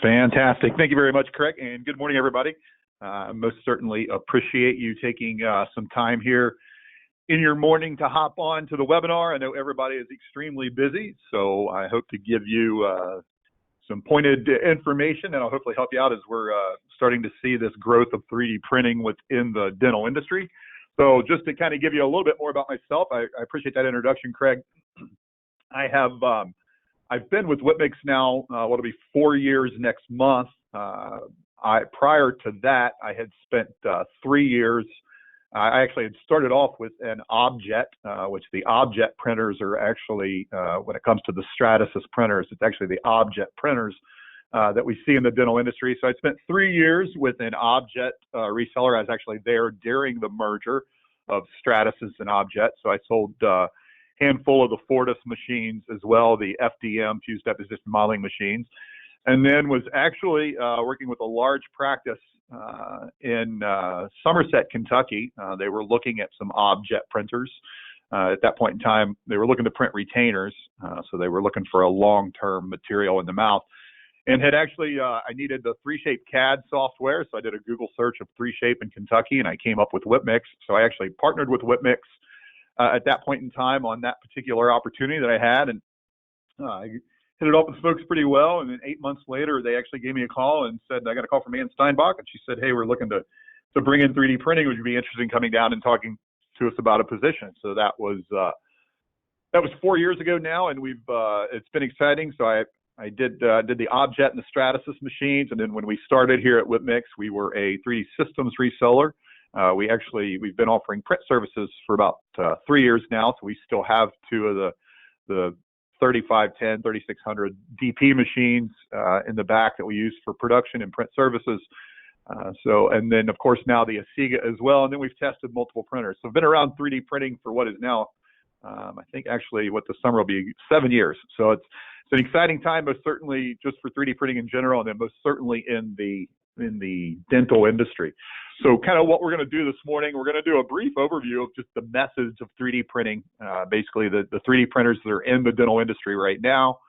Fantastic. Thank you very much, Craig, and good morning, everybody. Most certainly appreciate you taking some time here in your morning to hop on to the webinar. I know everybody is extremely busy, so I hope to give you some pointed information, and I'll hopefully help you out as we're starting to see this growth of 3D printing within the dental industry. So just to kind of give you a little bit more about myself, I appreciate that introduction, Craig. I've been with Whitmix now, what'll be 4 years next month. Prior to that, I had spent 3 years. I actually had started off with an objet, which the objet printers are actually, when it comes to the Stratasys printers, it's actually the objet printers that we see in the dental industry. So I spent 3 years with an objet reseller. I was actually there during the merger of Stratasys and objet. So I sold handful of the Fortis machines as well, the FDM, fused deposition modeling machines, and then was actually working with a large practice in Somerset, Kentucky. They were looking at some objet printers. At that point in time, they were looking to print retainers, so they were looking for a long-term material in the mouth. And had actually, I needed the 3Shape CAD software, so I did a Google search of 3Shape in Kentucky, and I came up with Whitmix. So I actually partnered with Whitmix at that point in time on that particular opportunity that I had, and I hit it off with folks pretty well. And then 8 months later, they actually gave me a call and said, I got a call from Ann Steinbach, and she said, hey, we're looking to bring in 3D printing. Would you be interested in coming down and talking to us about a position? So that was 4 years ago now, and it's been exciting. So I did the objet and the Stratasys machines, and then when we started here at Whitmix, we were a 3D systems reseller. We've been offering print services for about 3 years now, so we still have two of the 3510, 3600 DP machines in the back that we use for production and print services. And then of course now the Asiga as well, and then we've tested multiple printers. So I've been around 3D printing for what is now, I think actually what the summer will be 7 years. So it's an exciting time, most certainly just for 3D printing in general, and then most certainly in the dental industry. So kind of what we're going to do this morning, we're going to do a brief overview of just the methods of 3D printing, basically the 3D printers that are in the dental industry right now,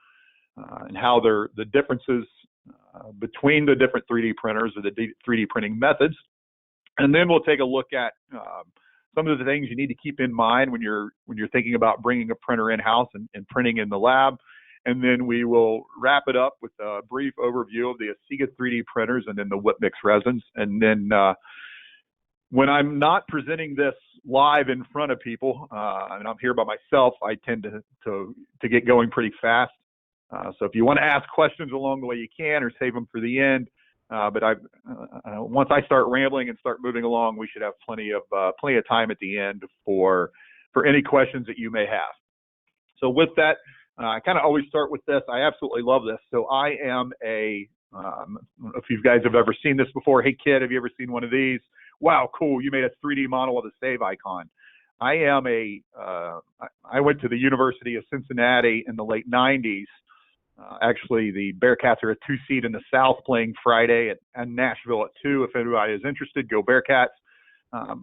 and how the differences between the different 3D printers or the 3D printing methods. And then we'll take a look at some of the things you need to keep in mind when you're thinking about bringing a printer in-house and printing in the lab. And then we will wrap it up with a brief overview of the Asiga 3D printers and then the Whitmix resins. And then when I'm not presenting this live in front of people, and I'm here by myself, I tend to get going pretty fast. So if you want to ask questions along the way, you can, or save them for the end. But once I start rambling and start moving along, we should have plenty of time at the end for any questions that you may have. So with that, I kind of always start with this. I absolutely love this. So I am I don't know if you guys have ever seen this before. Hey kid, have you ever seen one of these? Wow, cool. You made a 3D model of the save icon. I went to the University of Cincinnati in the late 90s. Actually, the Bearcats are a 2 seed in the South playing Friday and Nashville at 2. If anybody is interested, go Bearcats.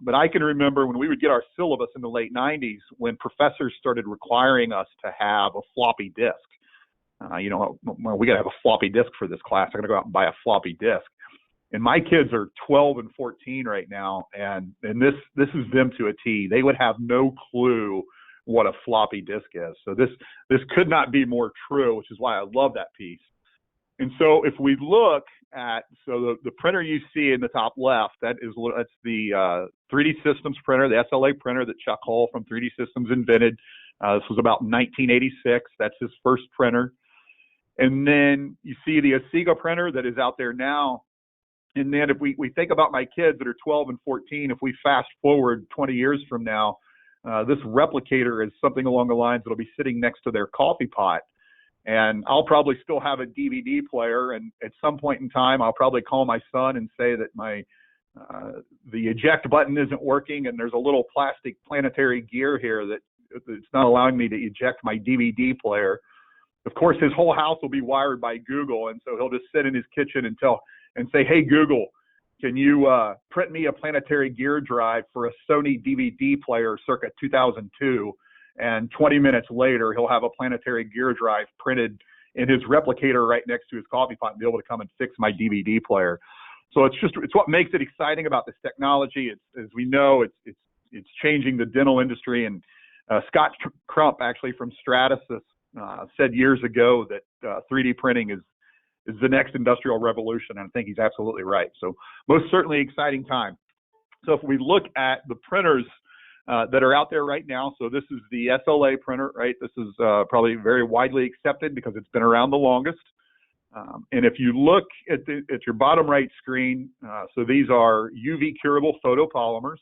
But I can remember when we would get our syllabus in the late 90s when professors started requiring us to have a floppy disk. We got to have a floppy disk for this class. I'm going to go out and buy a floppy disk. And my kids are 12 and 14 right now, and this is them to a T. They would have no clue what a floppy disk is. So this could not be more true, which is why I love that piece. And so if we look at, the printer you see in the top left, that's the 3D Systems printer, the SLA printer that Chuck Hull from 3D Systems invented. This was about 1986. That's his first printer. And then you see the Asiga printer that is out there now. And then if we think about my kids that are 12 and 14, if we fast forward 20 years from now, this replicator is something along the lines that'll be sitting next to their coffee pot. And I'll probably still have a DVD player, and at some point in time, I'll probably call my son and say that the eject button isn't working, and there's a little plastic planetary gear here that it's not allowing me to eject my DVD player. Of course, his whole house will be wired by Google, and so he'll just sit in his kitchen and say, hey, Google, can you print me a planetary gear drive for a Sony DVD player circa 2002? And 20 minutes later, he'll have a planetary gear drive printed in his replicator right next to his coffee pot and be able to come and fix my DVD player. So it's what makes it exciting about this technology. It's, as we know, it's changing the dental industry. And Scott Crump, actually from Stratasys, said years ago that 3D printing is the next industrial revolution, and I think he's absolutely right. So most certainly exciting time. So if we look at the printers that are out there right now, so this is the SLA printer, right? This is probably very widely accepted because it's been around the longest. And if you look at your bottom right screen, so these are UV curable photopolymers.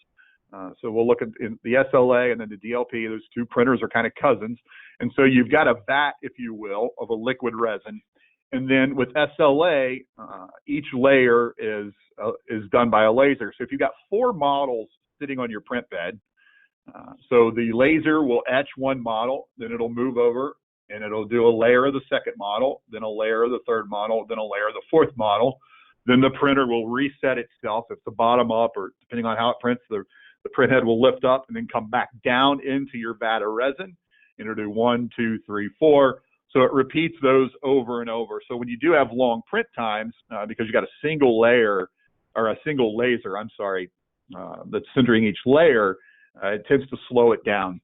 So we'll look at the SLA and then the DLP. Those two printers are kind of cousins. And so you've got a vat, if you will, of a liquid resin. And then with SLA, each layer is done by a laser. So if you've got 4 models sitting on your print bed, so the laser will etch one model, then it'll move over and it'll do a layer of the second model, then a layer of the third model, then a layer of the fourth model. Then the printer will reset itself. If the bottom up, or depending on how it prints, the print head will lift up and then come back down into your vat of resin. And it'll do 1, 2, 3, 4. So it repeats those over and over. So when you do have long print times, because you got a single layer or a single laser, that's centering each layer, it tends to slow it down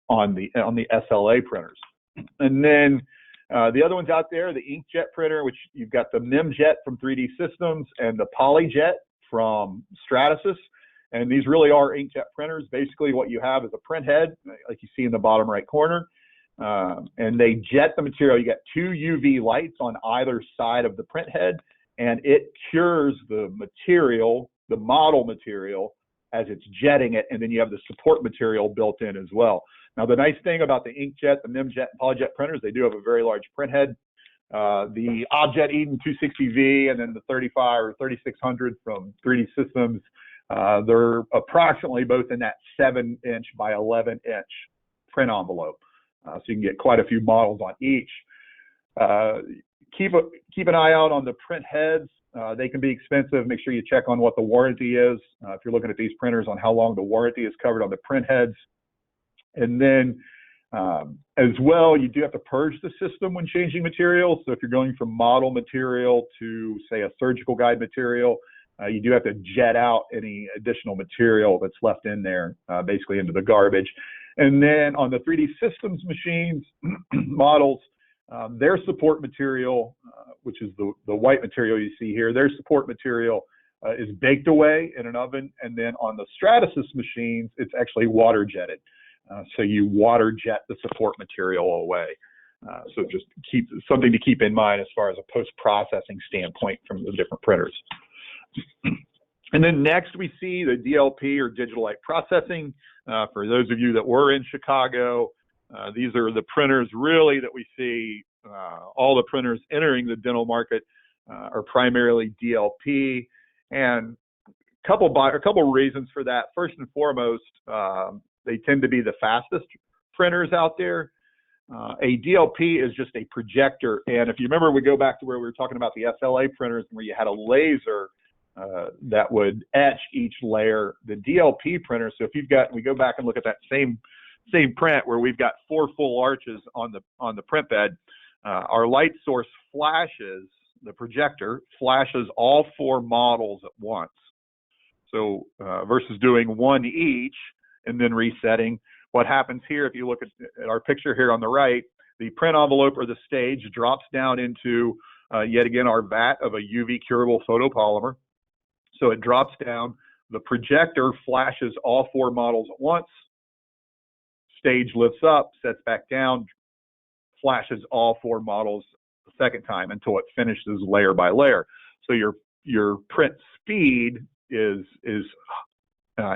on the SLA printers. And then the other ones out there, the inkjet printer, which you've got the memjet from 3D Systems and the polyjet from Stratasys. And these really are inkjet printers. Basically what you have is a print head, like you see in the bottom right corner, and they jet the material. You got 2 UV lights on either side of the print head, and it cures the material, the model material, as it's jetting it, and then you have the support material built in as well. Now, the nice thing about the inkjet, the memjet, and polyjet printers, they do have a very large print head. The Objet Eden 260V and then the 35 or 3600 from 3D Systems, they're approximately both in that 7-inch by 11-inch print envelope. So you can get quite a few models on each. Keep an eye out on the print heads. They can be expensive. Make sure you check on what the warranty is. If you're looking at these printers, on how long the warranty is covered on the print heads. And then as well, you do have to purge the system when changing materials. So if you're going from model material to, say, a surgical guide material, you do have to jet out any additional material that's left in there, basically into the garbage. And then on the 3D Systems machines, models, their support material, which is the white material you see here, their support material is baked away in an oven. And then on the Stratasys machines, it's actually water jetted. So you water jet the support material away. So just something to keep in mind as far as a post-processing standpoint from the different printers. And then next we see the DLP, or digital light processing. For those of you that were in Chicago, these are the printers really that we see. All the printers entering the dental market are primarily DLP, and a couple reasons for that. First and foremost, they tend to be the fastest printers out there. A DLP is just a projector, and if you remember, we go back to where we were talking about the SLA printers, where you had a laser that would etch each layer. The DLP printer, so if we go back and look at that same print where we've got 4 full arches on the print bed, our light source flashes, the projector flashes all 4 models at once. So versus doing one each and then resetting, what happens here, if you look at our picture here on the right, the print envelope or the stage drops down into, yet again, our vat of a UV curable photopolymer. So it drops down, the projector flashes all 4 models at once, stage lifts up, sets back down, flashes all 4 models the second time until it finishes layer by layer. So your print speed is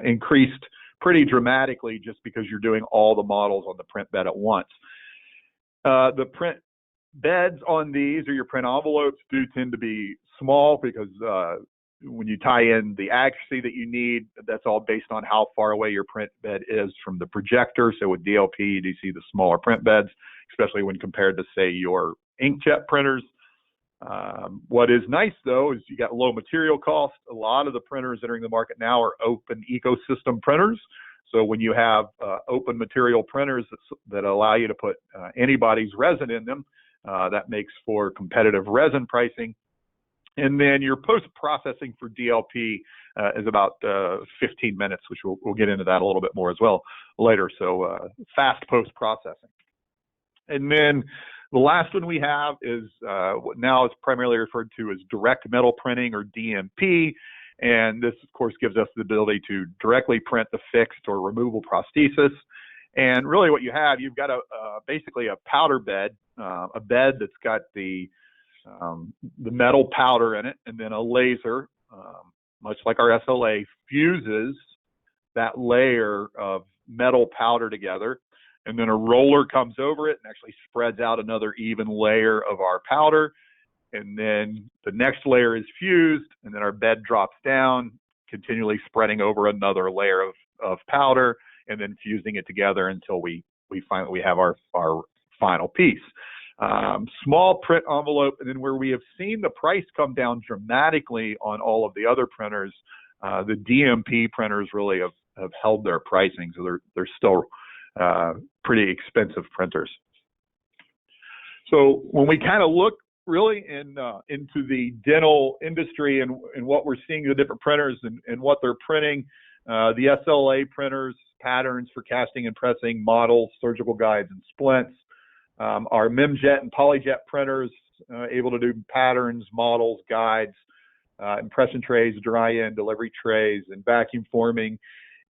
increased pretty dramatically just because you're doing all the models on the print bed at once. The print beds on these, or your print envelopes, do tend to be small because when you tie in the accuracy that you need, that's all based on how far away your print bed is from the projector. So with DLP, you do see the smaller print beds, especially when compared to, say, your inkjet printers. What is nice, though, is you got low material cost. A lot of the printers entering the market now are open ecosystem printers. So when you have open material printers that allow you to put anybody's resin in them, That makes for competitive resin pricing. And then your post-processing for DLP is about 15 minutes, which we'll get into that a little bit more as well later. So fast post-processing. And then the last one we have is what now is primarily referred to as direct metal printing, or DMP. And this, of course, gives us the ability to directly print the fixed or removable prosthesis. And really what you have, you've got basically a powder bed, a bed that's got the metal powder in it, and then a laser, much like our SLA, fuses that layer of metal powder together, and then a roller comes over it and actually spreads out another even layer of our powder, and then the next layer is fused, and then our bed drops down, continually spreading over another layer of powder, and then fusing it together until we finally have our final piece. Small print envelope, and then where we have seen the price come down dramatically on all of the other printers, the DMP printers really have held their pricing, so they're still pretty expensive printers. So when we kind of look really into the dental industry and what we're seeing the different printers and what they're printing, the SLA printers, patterns for casting and pressing, models, surgical guides, and splints. Our memjet and polyjet printers able to do patterns, models, guides, impression trays, dry end, delivery trays, and vacuum forming.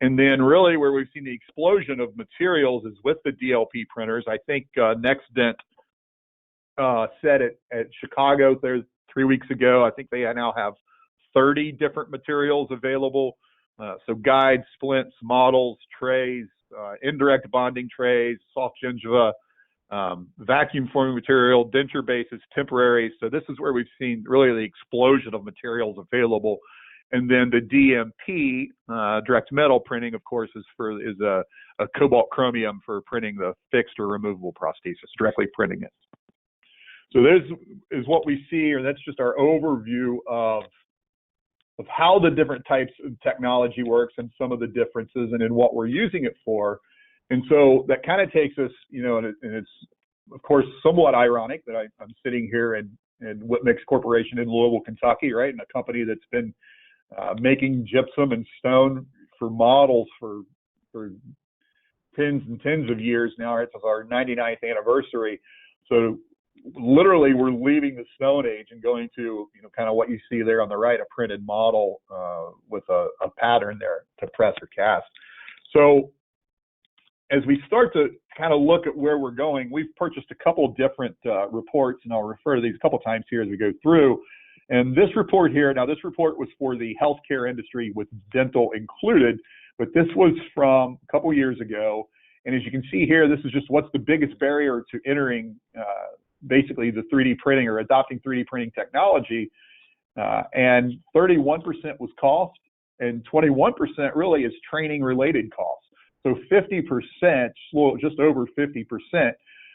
And then really where we've seen the explosion of materials is with the DLP printers. I think NextDent said it at Chicago 3 weeks ago. I think they now have 30 different materials available. So guides, splints, models, trays, indirect bonding trays, soft gingiva, vacuum forming material, denture bases, temporary. So this is where we've seen really the explosion of materials available. And then the DMP, direct metal printing, of course, is a cobalt chromium for printing the fixed or removable prosthesis, directly printing it. So this is what we see, or that's just our overview of how the different types of technology works and some of the differences and in what we're using it for. And so that kind of takes us, and it's, of course, somewhat ironic that I'm sitting here in Whitmix Corporation in Louisville, Kentucky, right, in a company that's been making gypsum and stone for models for tens and tens of years now. It's our 99th anniversary. So literally we're leaving the Stone Age and going to, kind of what you see there on the right, a printed model with a pattern there to press or cast. So as we start to kind of look at where we're going, we've purchased a couple of different reports, and I'll refer to these a couple of times here as we go through. And this report here, now this report was for the healthcare industry with dental included, but this was from a couple of years ago. And as you can see here, this is just what's the biggest barrier to entering basically the 3D printing or adopting 3D printing technology. And 31% was cost, and 21% really is training related costs. So 50%, just over 50%,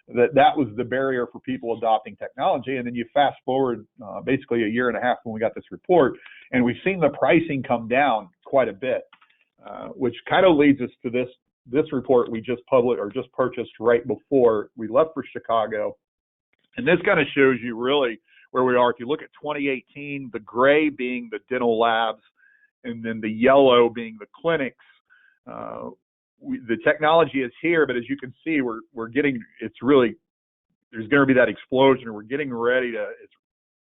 that was the barrier for people adopting technology. And then you fast forward basically a year and a half when we got this report, and we've seen the pricing come down quite a bit, which kind of leads us to this report we just published or just purchased right before we left for Chicago. And this kind of shows you really where we are. If you look at 2018, the gray being the dental labs, and then the yellow being the clinics, the technology is here, but as you can see, we're getting, it's really, there's going to be that explosion, and we're getting ready to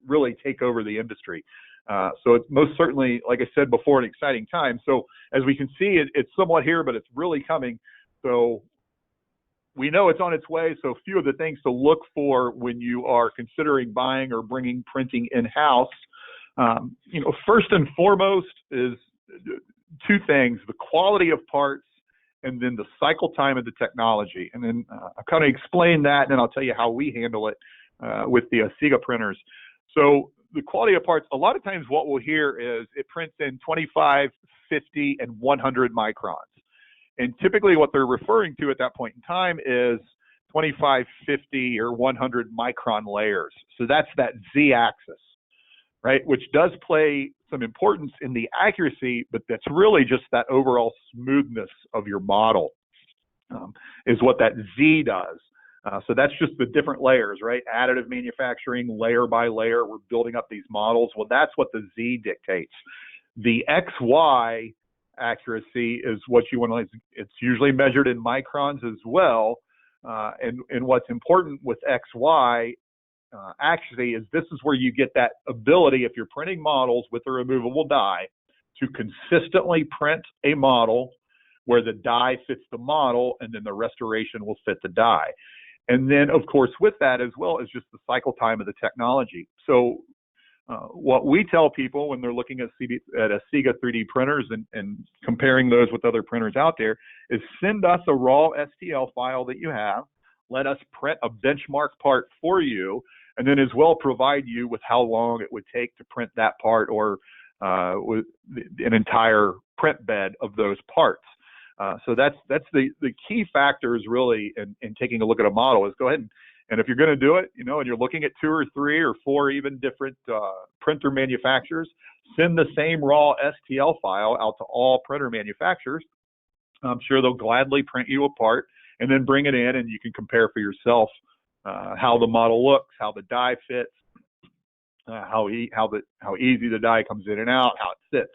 really take over the industry. So it's most certainly, like I said before, an exciting time. So as we can see, it's somewhat here, but it's really coming. So we know it's on its way. So a few of the things to look for when you are considering buying or bringing printing in-house, first and foremost is two things: the quality of parts, and then the cycle time of the technology. And then I'll kind of explain that, and then I'll tell you how we handle it with the Asiga printers. So the quality of parts, a lot of times what we'll hear is it prints in 25, 50, and 100 microns. And typically what they're referring to at that point in time is 25, 50, or 100 micron layers. So that's that Z-axis, right, which does play some importance in the accuracy, but that's really just that overall smoothness of your model is what that Z does. So that's just the different layers, right? Additive manufacturing, layer by layer, we're building up these models. Well, that's what the Z dictates. The XY accuracy is what you want to, it's usually measured in microns as well. And what's important with XY accuracy is this is where you get that ability, if you're printing models with a removable die, to consistently print a model where the die fits the model and then the restoration will fit the die. And then, of course, with that as well is just the cycle time of the technology. So what we tell people when they're looking at Asiga 3D printers and comparing those with other printers out there is send us a raw STL file that you have. Let us print a benchmark part for you, and then as well provide you with how long it would take to print that part or with an entire print bed of those parts. So that's the key factors really in taking a look at a model is go ahead and if you're going to do it, you know, and you're looking at 2 or 3 or 4 even different printer manufacturers, send the same raw STL file out to all printer manufacturers. I'm sure they'll gladly print you a part and then bring it in and you can compare for yourself how the model looks, how the die fits, how easy the die comes in and out, how it sits.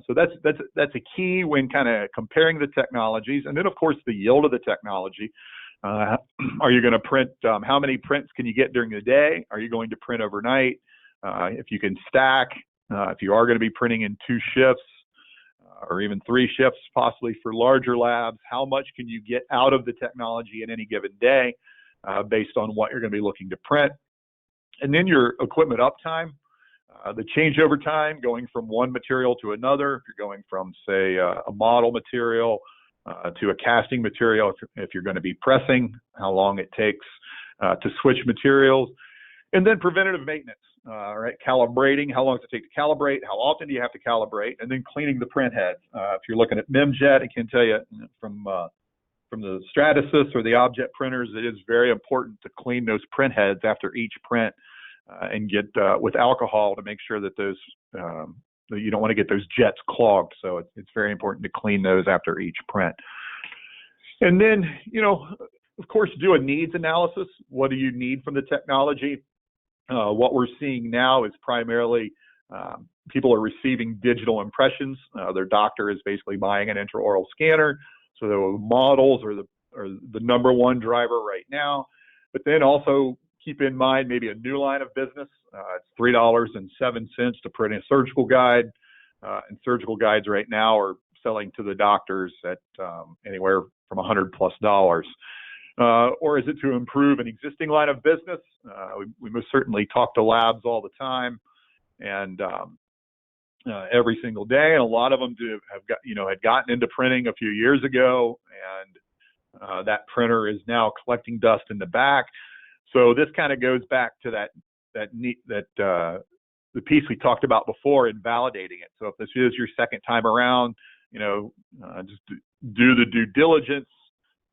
So that's a key when kind of comparing the technologies. And then, of course, the yield of the technology. Are you going to print, how many prints can you get during the day? Are you going to print overnight? If you can stack, if you are going to be printing in 2 shifts or even 3 shifts, possibly for larger labs, how much can you get out of the technology in any given day based on what you're going to be looking to print? And then your equipment uptime. The changeover time, going from one material to another. If you're going from, say, a model material to a casting material, if you're going to be pressing, how long it takes to switch materials. And then preventative maintenance, right? Calibrating, how long does it take to calibrate? How often do you have to calibrate? And then cleaning the print heads. If you're looking at MemJet, I can tell you from the Stratasys or the object printers, it is very important to clean those print heads after each print. And get with alcohol to make sure that those you don't want to get those jets clogged. So it's very important to clean those after each print. And then, you know, of course, do a needs analysis. What do you need from the technology? What we're seeing now is primarily people are receiving digital impressions. Their doctor is basically buying an intraoral scanner. So the models are the number one driver right now. But then also keep in mind maybe a new line of business. It's $3.07 to print a surgical guide, and surgical guides right now are selling to the doctors at anywhere from $100+. Or is it to improve an existing line of business? We most certainly talk to labs all the time, and every single day. And a lot of them had gotten into printing a few years ago, and that printer is now collecting dust in the back. So this kind of goes back to the piece we talked about before in validating it. So if this is your second time around, just do the due diligence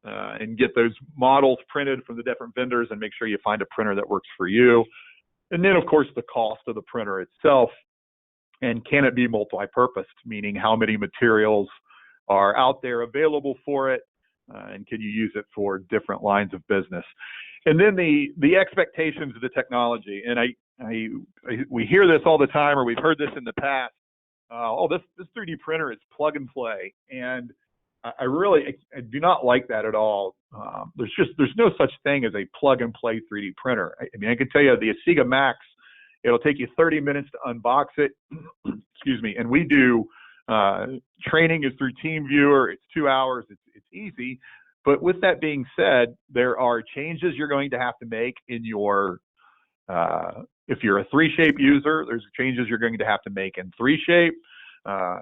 and get those models printed from the different vendors and make sure you find a printer that works for you. And then, of course, the cost of the printer itself. And can it be multi-purposed, meaning how many materials are out there available for it, and can you use it for different lines of business? And then the expectations of the technology, and we hear this all the time, or we've heard this in the past. This 3D printer is plug and play, and I do not like that at all. There's no such thing as a plug and play 3D printer. I mean, I can tell you the Asiga Max, it'll take you 30 minutes to unbox it. Excuse me, and we do training is through TeamViewer. It's 2 hours. It's easy. But with that being said, there are changes you're going to have to make in your, if you're a 3-shape user, there's changes you're going to have to make in 3-shape.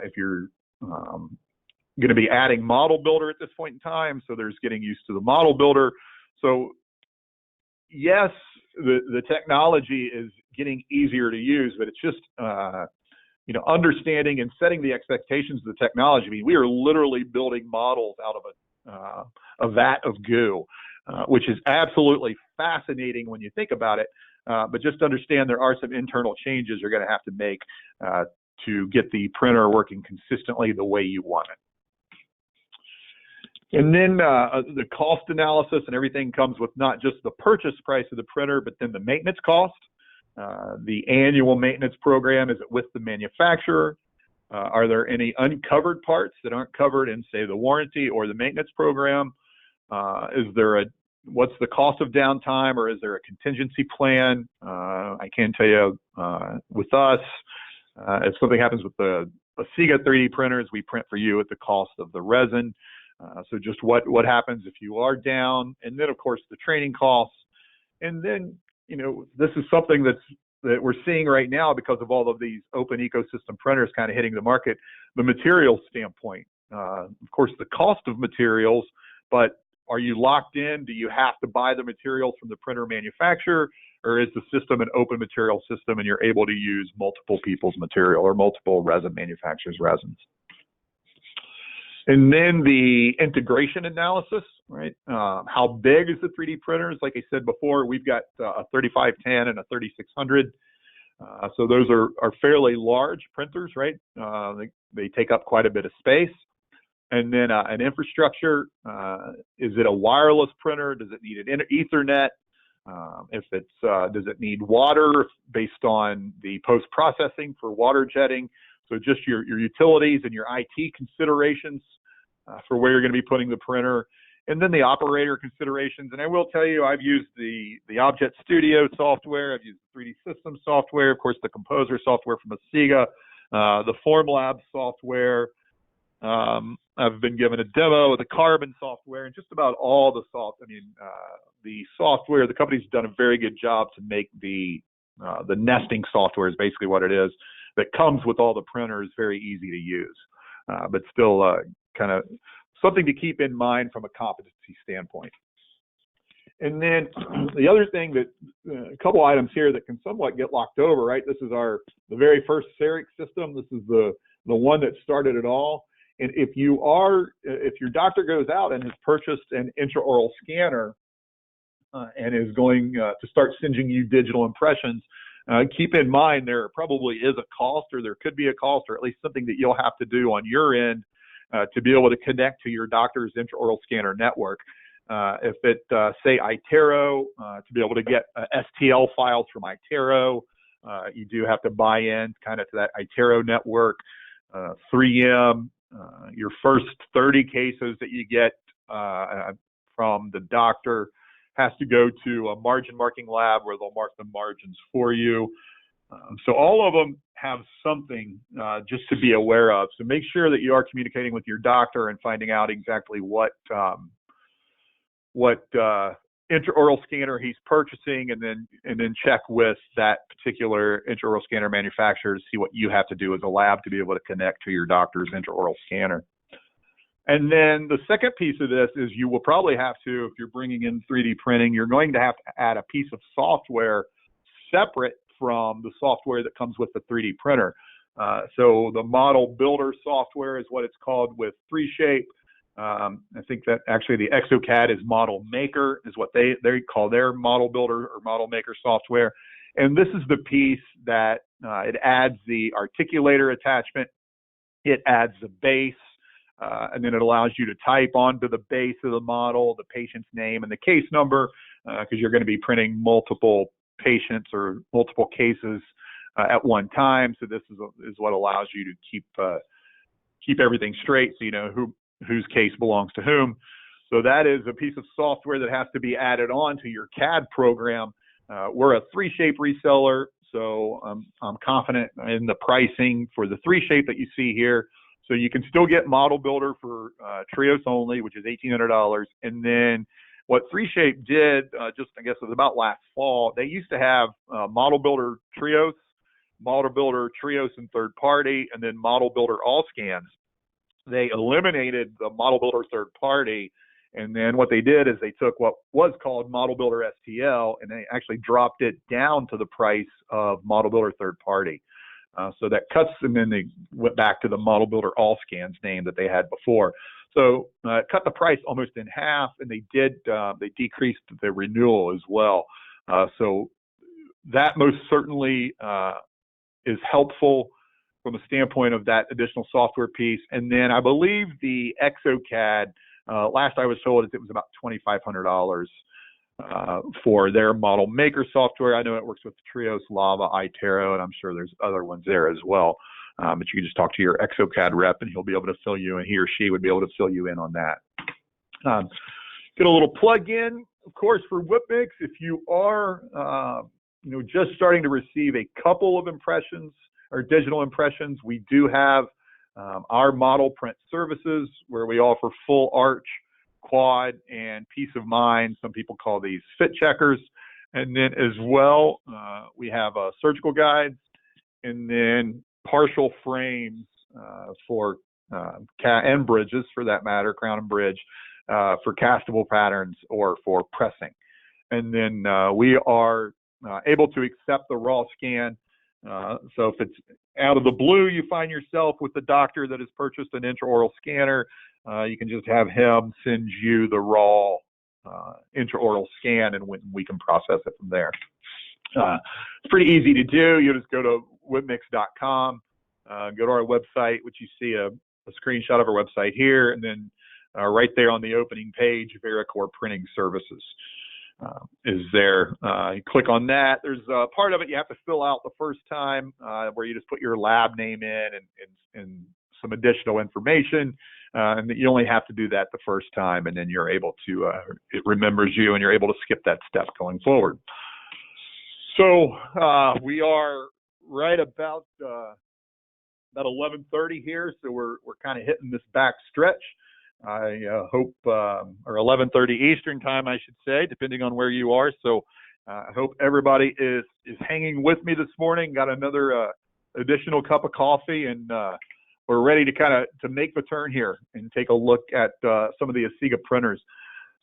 If you're going to be adding model builder at this point in time, so there's getting used to the model builder. So yes, the technology is getting easier to use, but it's just, understanding and setting the expectations of the technology. I mean, we are literally building models out of a vat of goo, which is absolutely fascinating when you think about it. But just understand there are some internal changes you're going to have to make to get the printer working consistently the way you want it. And then the cost analysis and everything comes with not just the purchase price of the printer, but then the maintenance cost. The annual maintenance program, is it with the manufacturer? Are there any uncovered parts that aren't covered in, say, the warranty or the maintenance program? What's the cost of downtime, or is there a contingency plan? I can tell you with us, if something happens with the Asiga 3D printers, we print for you at the cost of the resin. So just what happens if you are down, and then of course the training costs, and then this is something that we're seeing right now because of all of these open ecosystem printers kind of hitting the market. The materials standpoint, of course, the cost of materials, but are you locked in? Do you have to buy the materials from the printer manufacturer, or is the system an open material system and you're able to use multiple people's material or multiple resin manufacturers' resins? And then the integration analysis, right? How big is the 3D printers? Like I said before, we've got a 3510 and a 3600. So those are fairly large printers, right? They take up quite a bit of space. And then an infrastructure, is it a wireless printer? Does it need an Ethernet? Does it need water based on the post-processing for water jetting? So just your utilities and your IT considerations for where you're going to be putting the printer. And then the operator considerations. And I will tell you, I've used the Object Studio software. I've used the 3D Systems software, of course, the Composer software from Asiga, the Formlabs software. I've been given a demo of the Carbon software, and just about all the the software. The company's done a very good job to make the nesting software, is basically what it is, that comes with all the printers, very easy to use, but still kind of something to keep in mind from a competency standpoint. And then the other thing that a couple items here that can somewhat get locked over, right? This is the very first CEREC system. This is the one that started it all. And if your doctor goes out and has purchased an intraoral scanner and is going to start sending you digital impressions, keep in mind there probably is a cost, or there could be a cost, or at least something that you'll have to do on your end to be able to connect to your doctor's intraoral scanner network. If it, say, iTero, to be able to get STL files from iTero, you do have to buy in kind of to that iTero network. 3M, your first 30 cases that you get from the doctor has to go to a margin marking lab where they'll mark the margins for you. So all of them have something just to be aware of. So make sure that you are communicating with your doctor and finding out exactly what intraoral scanner he's purchasing, and then check with that particular intraoral scanner manufacturer to see what you have to do as a lab to be able to connect to your doctor's intraoral scanner. And then the second piece of this is you will probably have to, if you're bringing in 3D printing, you're going to have to add a piece of software separate from the software that comes with the 3D printer. So the model builder software is what it's called with 3Shape. I think that actually the ExoCAD is Model Maker, is what they call their model builder or model maker software. And this is the piece that it adds the articulator attachment, it adds the base, and then it allows you to type onto the base of the model the patient's name and the case number, because you're going to be printing multiple patients or multiple cases at one time. So this is what allows you to keep everything straight, so you know whose case belongs to whom. So that is a piece of software that has to be added on to your CAD program. We're a 3Shape reseller, so I'm confident in the pricing for the 3Shape that you see here. So you can still get Model Builder for Trios only, which is $1,800. And then what 3Shape did, just I guess it was about last fall, they used to have Model Builder Trios, Model Builder Trios and third party, and then Model Builder All Scans. They eliminated the Model Builder third party, and then what they did is they took what was called Model Builder STL, and they actually dropped it down to the price of Model Builder third party. So that cuts, and then they went back to the Model Builder All Scans name that they had before. So cut the price almost in half, and they decreased the renewal as well. So that most certainly is helpful from a standpoint of that additional software piece. And then I believe the ExoCAD, Last I was told it was about $2,500 for their model maker software. I know it works with Trios, Lava, iTero, and I'm sure there's other ones there as well. But you can just talk to your ExoCAD rep, and he'll be able to fill you in. He or she would be able to fill you in on that. Get a little plug in, of course, for WhipMix. If you are, just starting to receive a couple of impressions or digital impressions, we do have our model print services where we offer full arch, quad, and peace of mind. Some people call these fit checkers. And then as well, we have surgical guides, and then partial frames for and bridges, for that matter, crown and bridge, for castable patterns or for pressing. And then we are able to accept the raw scan. So if it's out of the blue, you find yourself with the doctor that has purchased an intraoral scanner, you can just have him send you the raw intraoral scan, and we can process it from there. It's pretty easy to do. You just go to whipmix.com, go to our website, which you see a screenshot of our website here, and then right there on the opening page, Vericore Printing Services is there. You click on that. There's a part of it you have to fill out the first time where you just put your lab name in and some additional information, and you only have to do that the first time, and then you're able to, it remembers you, and you're able to skip that step going forward. So we are right about 11:30 here, so we're kind of hitting this back stretch. I hope, or 11:30 Eastern time, I should say, depending on where you are. So I hope everybody is hanging with me this morning. Got another additional cup of coffee, and we're ready to to make the turn here and take a look at some of the Asiga printers.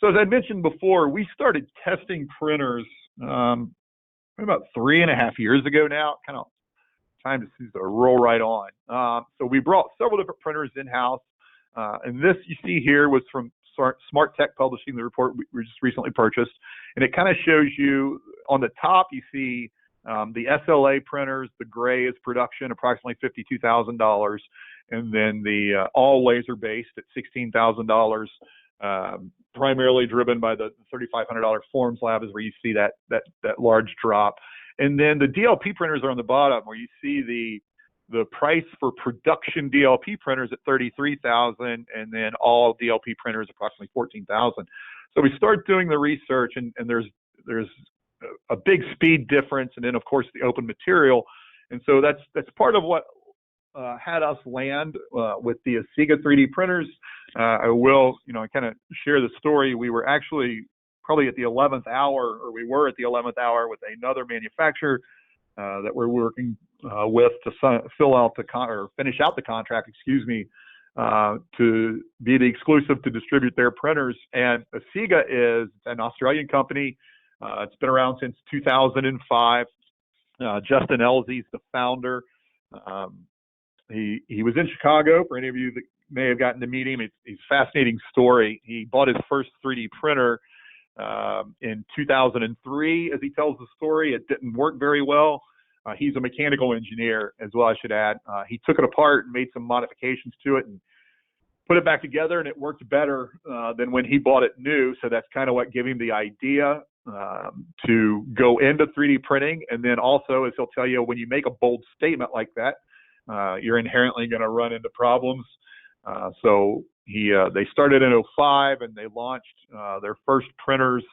So as I mentioned before, we started testing printers about 3.5 years ago now. Kind of time to roll right on. So we brought several different printers in-house. And this you see here was from Smart Tech Publishing, the report we just recently purchased. And it kind of shows you on the top, you see the SLA printers. The gray is production, approximately $52,000. And then the all laser based at $16,000, primarily driven by the $3,500 Forms Lab is where you see that large drop. And then the DLP printers are on the bottom, where you see the price for production DLP printers at $33,000, and then all DLP printers approximately $14,000. So we start doing the research, and there's a big speed difference, and then of course the open material, and so that's part of what had us land with the Asiga 3D printers. I will, kind of share the story. We were actually probably at the 11th hour, or we were at the 11th hour with another manufacturer that we're working with to finish out the contract, to be the exclusive to distribute their printers. And Asiga is an Australian company. It's been around since 2005. Justin Elsey's the founder. He was in Chicago. For any of you that may have gotten to meet him, it's a fascinating story. He bought his first 3D printer in 2003, as he tells the story. It didn't work very well. He's a mechanical engineer as well, I should add. He took it apart and made some modifications to it and put it back together, and it worked better than when he bought it new. So that's kind of what gave him the idea to go into 3D printing. And then also, as he'll tell you, when you make a bold statement like that, you're inherently going to run into problems. So they started in 2005, and they launched their first printers,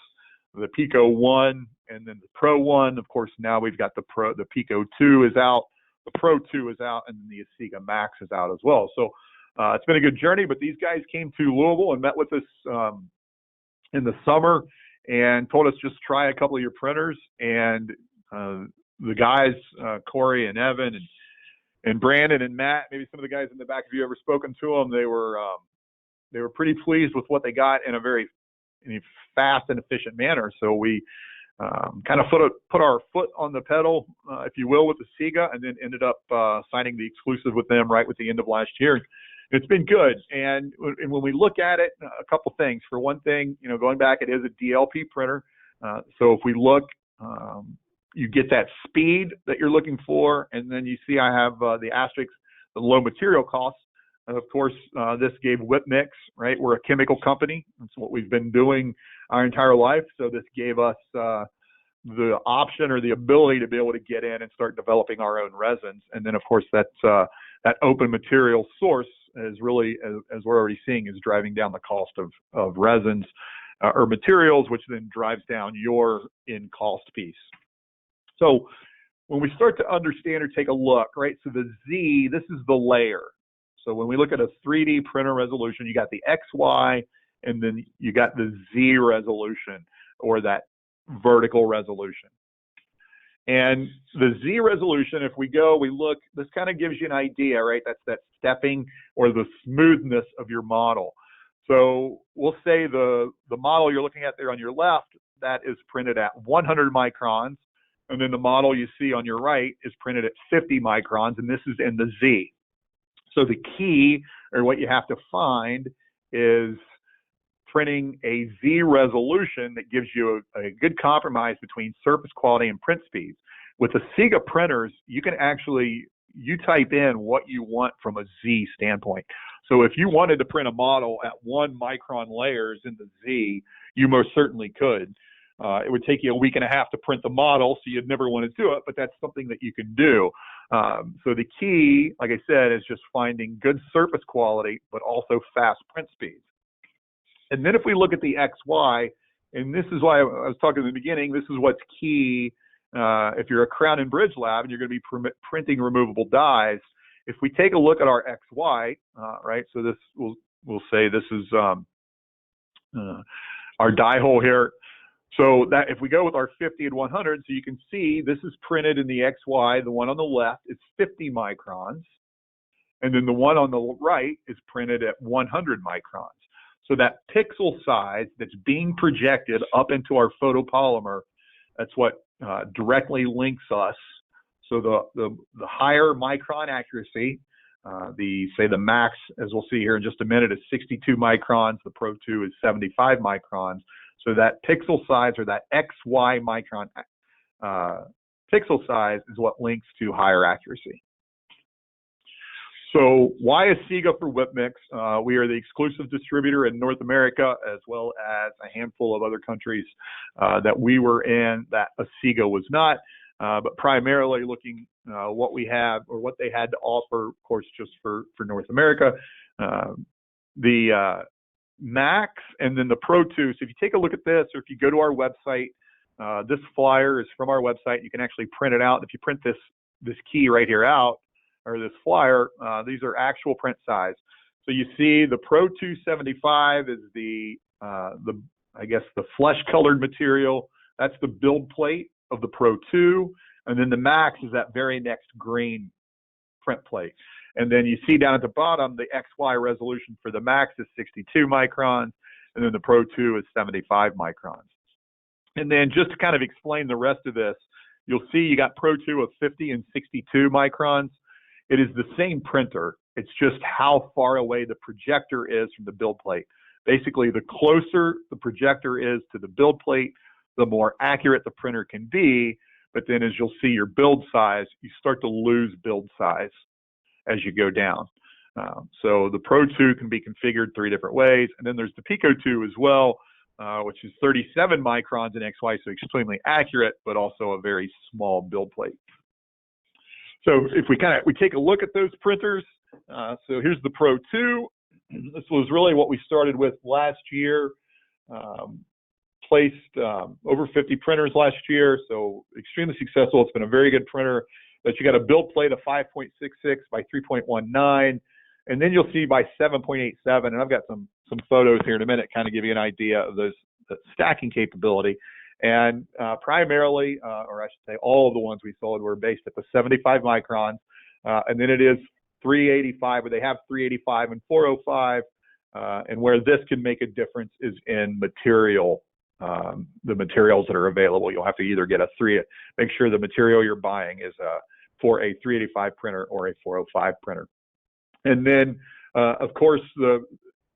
the Pico 1 and then the Pro 1. Of course, now we've got the Pico 2 is out, the Pro 2 is out, and then the Asiga Max is out as well. So it's been a good journey, but these guys came to Louisville and met with us in the summer and told us just try a couple of your printers. And the guys, Corey and Evan and Brandon and Matt, maybe some of the guys in the back, if you ever spoken to them, they were pretty pleased with what they got in a very fast and efficient manner. So we kind of put our foot on the pedal, if you will, with Asiga, and then ended up signing the exclusive with them right with the end of last year. It's been good. And when we look at it, a couple things. For one thing, going back, it is a DLP printer. So if we look, you get that speed that you're looking for, and then you see I have the asterisk, the low material costs. of course, this gave whip mix, right? We're a chemical company. That's what we've been doing our entire life. So this gave us the option or the ability to be able to get in and start developing our own resins. And then, of course, that open material source is really, as we're already seeing, is driving down the cost of resins or materials, which then drives down your in-cost piece. So when we start to understand or take a look, right, so the Z, this is the layer. So when we look at a 3D printer resolution, you got the XY, and then you got the Z resolution, or that vertical resolution. And the Z resolution, if we look, this kind of gives you an idea, right? That's that stepping or the smoothness of your model. So we'll say the model you're looking at there on your left, that is printed at 100 microns. And then the model you see on your right is printed at 50 microns, and this is in the Z. So the key, or what you have to find, is printing a Z resolution that gives you a good compromise between surface quality and print speeds. With the Asiga printers, you can actually, you type in what you want from a Z standpoint. So if you wanted to print a model at 1 micron layers in the Z, you most certainly could. It would take you a week and a half to print the model, so you'd never want to do it, but that's something that you can do. So the key, like I said, is just finding good surface quality, but also fast print speeds. And then if we look at the XY, and this is why I was talking in the beginning, this is what's key if you're a Crown and Bridge lab and you're going to be printing removable dies. If we take a look at our XY, right, so this, we'll say this is our die hole here. So that if we go with our 50 and 100, so you can see this is printed in the XY, the one on the left is 50 microns, and then the one on the right is printed at 100 microns. So that pixel size that's being projected up into our photopolymer, that's what directly links us. So the higher micron accuracy, the max, as we'll see here in just a minute, is 62 microns. The Pro 2 is 75 microns. So that pixel size, or that XY micron pixel size, is what links to higher accuracy. So why Asiga for whip mix? We are the exclusive distributor in North America, as well as a handful of other countries that we were in that Asiga was not, but primarily looking what we have or what they had to offer, of course, just for North America. The Max and then the Pro 2. So if you take a look at this, or if you go to our website, this flyer is from our website. You can actually print it out. If you print this key right here out, or this flyer, these are actual print size. So you see the Pro 275 is I guess the flesh colored material. That's the build plate of the Pro 2. And then the Max is that very next green print plate. And then you see down at the bottom, the XY resolution for the Max is 62 microns, and then the Pro 2 is 75 microns. And then just to kind of explain the rest of this, you'll see you got Pro 2 of 50 and 62 microns. It is the same printer. It's just how far away the projector is from the build plate. Basically, the closer the projector is to the build plate, the more accurate the printer can be. But then as you'll see your build size, you start to lose build size as you go down. So the Pro 2 can be configured 3 different ways. And then there's the Pico 2 as well, which is 37 microns in XY, so extremely accurate, but also a very small build plate. So if we take a look at those printers, so here's the Pro 2. This was really what we started with last year. Placed over 50 printers last year, so extremely successful. It's been a very good printer. But you got a build plate of 5.66 by 3.19, and then you'll see by 7.87. And I've got some photos here in a minute, kind of give you an idea of the stacking capability. And primarily, or I should say, all of the ones we sold were based at the 75 microns, and then it is 385, where they have 385 and 405. And where this can make a difference is in material. The materials that are available. You'll have to either get make sure the material you're buying is for a 385 printer or a 405 printer. And then, of course,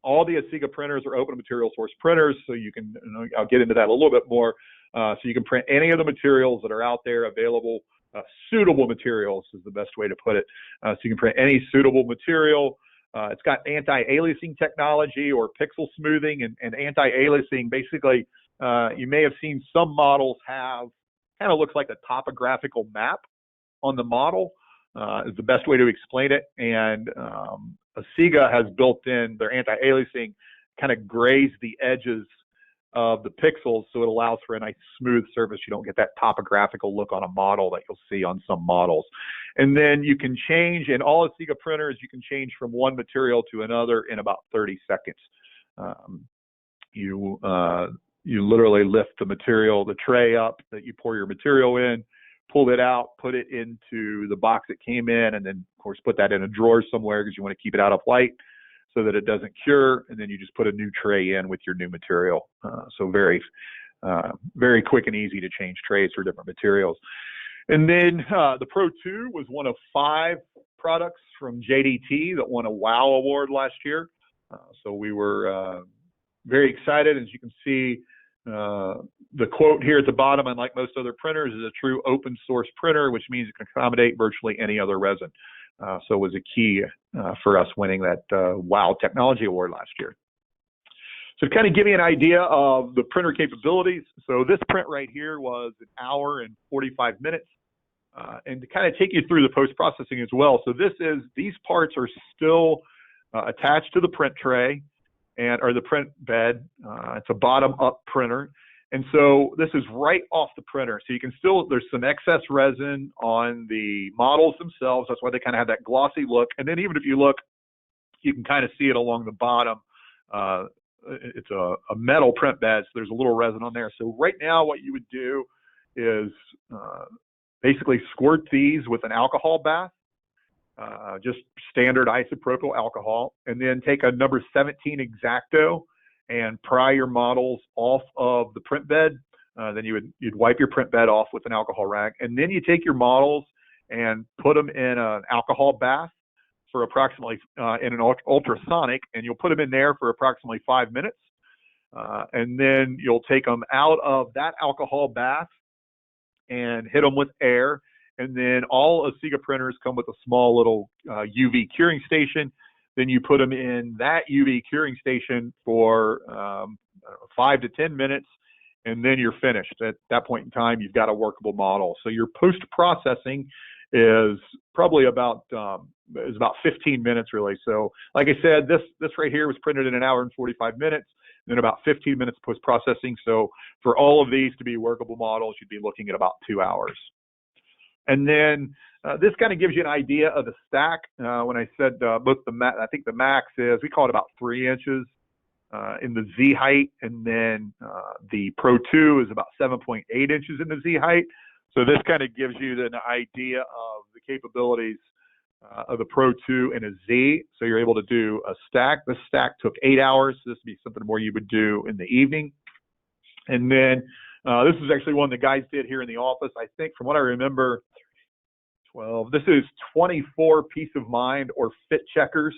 all the Asiga printers are open material source printers, so you can, I'll get into that a little bit more, so you can print any of the materials that are out there available. Suitable materials is the best way to put it. So you can print any suitable material. It's got anti-aliasing technology or pixel smoothing, and anti-aliasing. Basically, you may have seen some models have kind of looks like a topographical map on the model, is the best way to explain it. And Asiga has built in their anti-aliasing, kind of graze the edges of the pixels, so it allows for a nice smooth surface. You don't get that topographical look on a model that you'll see on some models. And then you can change, in all Asiga printers, you can change from one material to another in about 30 seconds. You literally lift the material, the tray up that you pour your material in, pull it out, put it into the box it came in, and then, of course, put that in a drawer somewhere because you want to keep it out of light so that it doesn't cure, and then you just put a new tray in with your new material. So very quick and easy to change trays for different materials. And then the Pro 2 was one of 5 products from JDT that won a WOW award last year. So we were very excited. As you can see, the quote here at the bottom, unlike most other printers, is a true open source printer, which means it can accommodate virtually any other resin. So it was a key for us winning that WOW Technology Award last year. So to kind of give you an idea of the printer capabilities, so this print right here was 1 hour and 45 minutes. And to kind of take you through the post-processing as well. So these parts are still attached to the print tray or the print bed. It's a bottom-up printer. And so this is right off the printer. So you can still, there's some excess resin on the models themselves. That's why they kind of have that glossy look. And then even if you look, you can kind of see it along the bottom. It's a metal print bed, so there's a little resin on there. So right now what you would do is basically squirt these with an alcohol bath, just standard isopropyl alcohol, and then take a number 17 X-Acto and pry your models off of the print bed. Then you'd wipe your print bed off with an alcohol rag, and then you take your models and put them in an alcohol bath for approximately in an ultrasonic, and you'll put them in there for approximately 5 minutes, and then you'll take them out of that alcohol bath and hit them with air. And then all Asiga printers come with a small little UV curing station. Then you put them in that UV curing station for 5 to 10 minutes, and then you're finished. At that point in time, you've got a workable model. So your post-processing is probably about 15 minutes, really. So like I said, this right here was printed in 1 hour and 45 minutes, and then about 15 minutes post-processing. So for all of these to be workable models, you'd be looking at about 2 hours. And then this kind of gives you an idea of the stack. When I said both I think the max is, we call it about 3 inches in the Z height, and then the Pro 2 is about 7.8 inches in the Z height. So this kind of gives you an idea of the capabilities of the Pro 2 and a Z. So you're able to do a stack. This stack took 8 hours. So this would be something more you would do in the evening. And then this is actually one the guys did here in the office. I think from what I remember, 12. This is 24 peace of mind or fit checkers.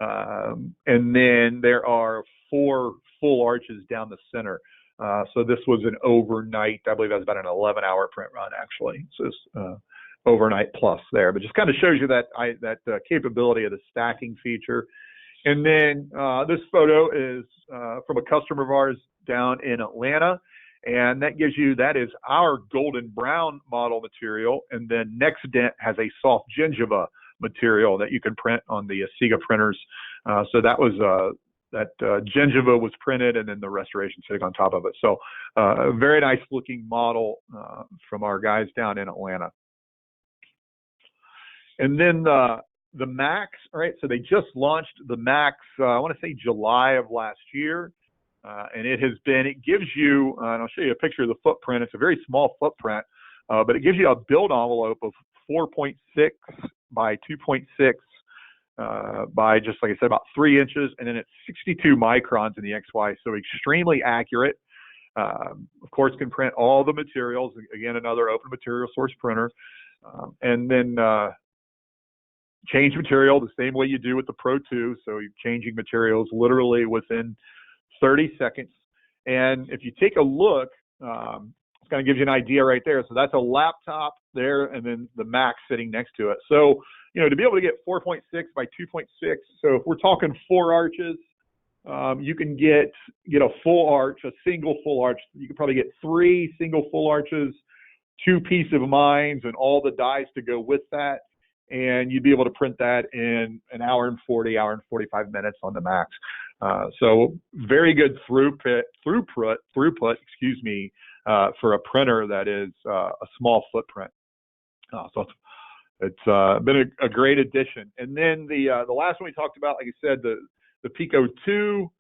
And then there are 4 full arches down the center. So this was an overnight, I believe that was about an 11-hour print run, actually. So it's overnight plus there. But just kind of shows you that capability of the stacking feature. And then this photo is from a customer of ours down in Atlanta. And that gives you, that is our golden brown model material. And then NextDent has a soft gingiva material that you can print on the Asiga printers. So that was, that gingiva was printed, and then the restoration sitting on top of it. So a very nice looking model from our guys down in Atlanta. And then the Max, all right, so they just launched the Max, I want to say July of last year. And it gives you, and I'll show you a picture of the footprint. It's a very small footprint, but it gives you a build envelope of 4.6 by 2.6 by, just like I said, about 3 inches. And then it's 62 microns in the XY, so extremely accurate. Of course, can print all the materials. Again, another open material source printer. And then change material the same way you do with the Pro 2. So you're changing materials literally within 30 seconds. And if you take a look, it's kind of gives you an idea right there. So that's a laptop there, and then the Max sitting next to it. So, to be able to get 4.6 by 2.6, so if we're talking 4 arches, you can get a full arch, a single full arch. You could probably get 3 single full arches, 2 pieces of mines, and all the dies to go with that. And you'd be able to print that in an hour and 45 minutes on the Max. So very good throughput, for a printer that is a small footprint. So it's been a great addition. And then the last one we talked about, like I said, the Pico 2,